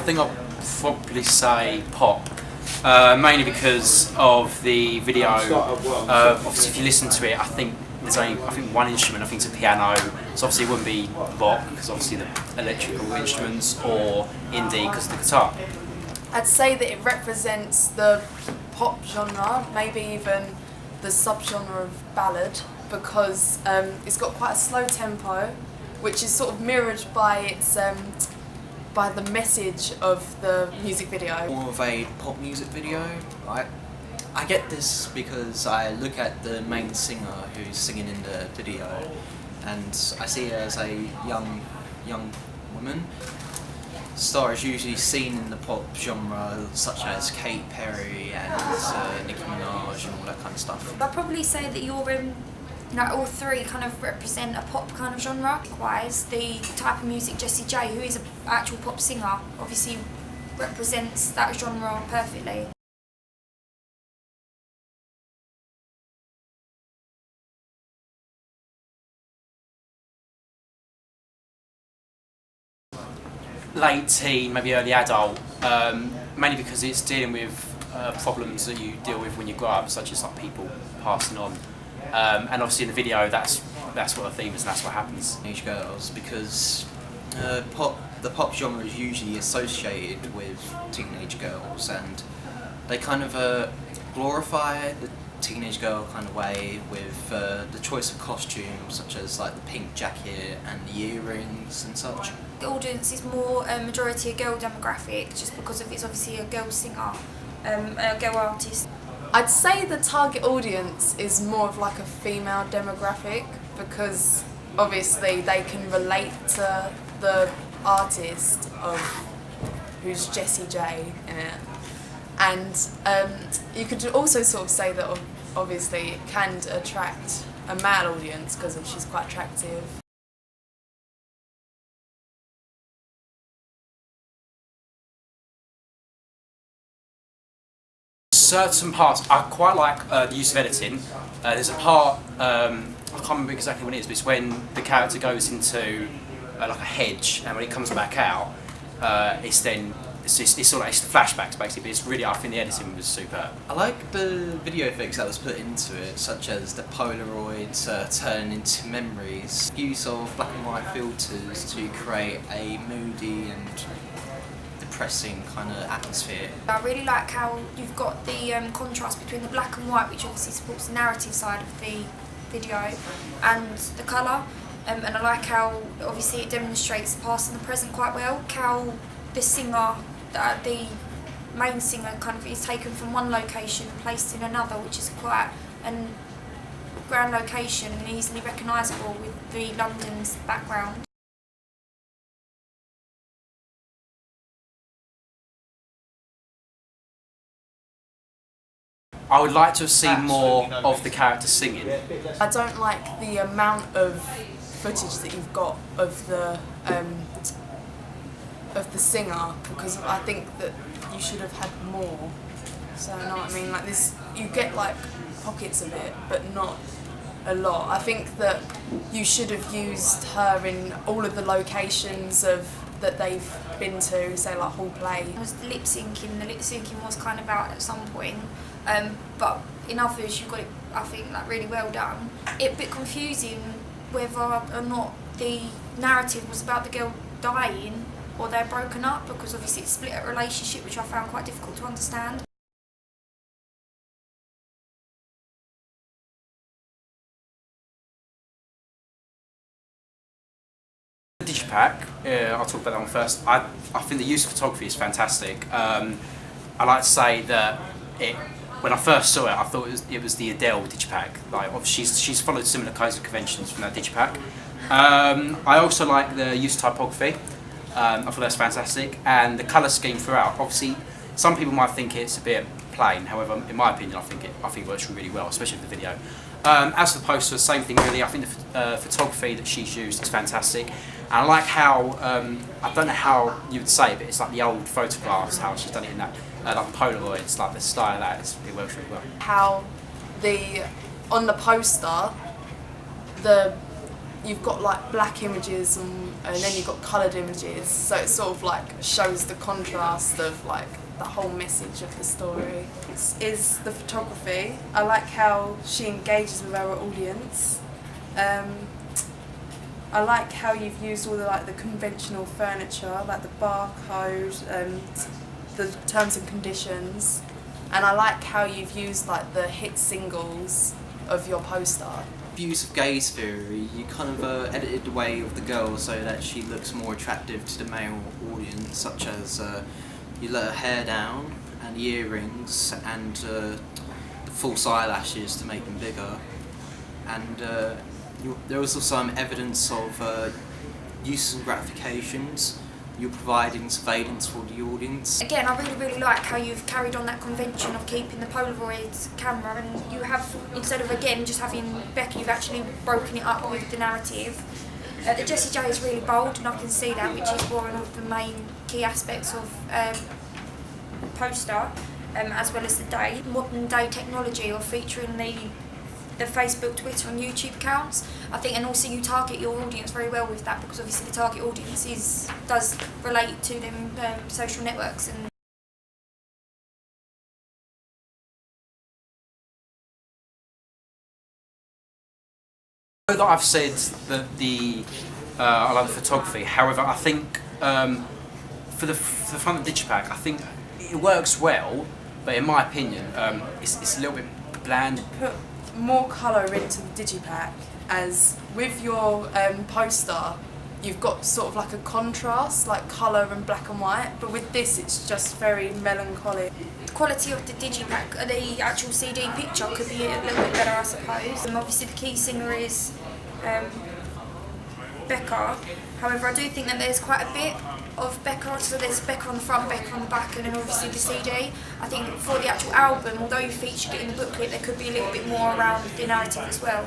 think I'll probably say pop, mainly because of the video. Obviously, if you listen to it, I think there's only one instrument. I think it's a piano. So obviously it wouldn't be rock because obviously the electrical instruments, or indie because of the guitar. I'd say that it represents the pop genre, maybe even the subgenre of ballad, because it's got quite a slow tempo, which is sort of mirrored by its by the message of the music video. More of a pop music video, right? I get this because I look at the main singer who's singing in the video, and I see her as a young woman. Star is usually seen in the pop genre, such as Katy Perry and Nicki Minaj and all that kind of stuff. I'd probably say that all three kind of represent a pop kind of genre. Likewise, the type of music Jessie J, who is an actual pop singer, obviously represents that genre perfectly. Late teen, maybe early adult, mainly because it's dealing with problems that you deal with when you grow up, such as like people passing on. And obviously in the video, that's what the theme is, and that's what happens. Teenage girls, because the pop genre is usually associated with teenage girls, and they kind of glorify the teenage girl kind of way with the choice of costumes, such as like the pink jacket and the earrings and such. The audience is more majority a girl demographic, just because of it's obviously a girl singer, a girl artist. I'd say the target audience is more of like a female demographic, because obviously they can relate to the artist of who's Jessie J in it. And you could also sort of say that obviously it can attract a male audience because she's quite attractive. Certain parts, I quite like the use of editing. There's a part, I can't remember exactly what it is, but it's when the character goes into like a hedge, and when it comes back out, it's sort of it's flashbacks basically, but it's really, I think the editing was superb. I like the video effects that was put into it, such as the Polaroids turning into memories, use of black and white filters to create a moody and depressing kind of atmosphere. I really like how you've got the contrast between the black and white, which obviously supports the narrative side of the video, and the colour, and I like how obviously it demonstrates the past and the present quite well. How the singer, the main singer, kind of is taken from one location and placed in another, which is quite a grand location and easily recognisable with the London's background. I would like to see more of the character singing. I don't like the amount of footage that you've got of the singer, because I think that you should have had more. So you know what I mean? Like this, you get like pockets of it, but not a lot. I think that you should have used her in all of the locations that they've been to, say like Hall Play. It was the lip syncing was kind of out at some point, but in others you got it, I think, like really well done. It's a bit confusing whether or not the narrative was about the girl dying or they're broken up, because obviously it's split a relationship, which I found quite difficult to understand. Digipack, I'll talk about that one first. I think the use of photography is fantastic. I like to say that when I first saw it, I thought it was the Adele Digipack. Like she's followed similar kinds of conventions from that Digipack. I also like the use of typography. I thought that's fantastic, and the colour scheme throughout. Obviously, some people might think it's a bit plain. However, in my opinion, I think it works really well, especially with the video. As for the poster, same thing really. I think the photography that she's used is fantastic, and I like how I don't know how you would say it, but it's like the old photographs. How she's done it in that like Polaroids, like the style of that. It works really well. How on the poster, you've got like black images and then you've got coloured images, so it sort of like shows the contrast of like the whole message of the story. Is the photography. I like how she engages with our audience. I like how you've used all the conventional furniture, like the barcode and the terms and conditions, and I like how you've used like the hit singles of your poster. Views of gaze theory, you kind of edited the way of the girl so that she looks more attractive to the male audience, such as you let her hair down and the earrings and the false eyelashes to make them bigger, and there was also some evidence of uses and gratifications. You're providing surveillance for the audience. Again, I really like how you've carried on that convention of keeping the Polaroid camera, and you have, instead of again just having Becky, you've actually broken it up with the narrative. The Jessie J is really bold, and I can see that, which is one of the main key aspects of the poster, as well as the day. Modern day technology of featuring the Facebook, Twitter and YouTube accounts, I think, and also you target your audience very well with that, because obviously the target audience does relate to them social networks. And I know that I've said that I like the photography. However, I think for the front of the digipack, I think it works well, but in my opinion, it's a little bit bland. Put more colour into the digipack, as with your poster you've got sort of like a contrast, like colour and black and white, but with this it's just very melancholic. the quality of the digipack, the actual CD picture could be a little bit better, I suppose. Obviously the key singer is Becca. However, I do think that there's quite a bit of Becca, so there's Becca on the front, Becca on the back, and then obviously the CD. I think for the actual album, although you featured it in the booklet, there could be a little bit more around the narrative as well.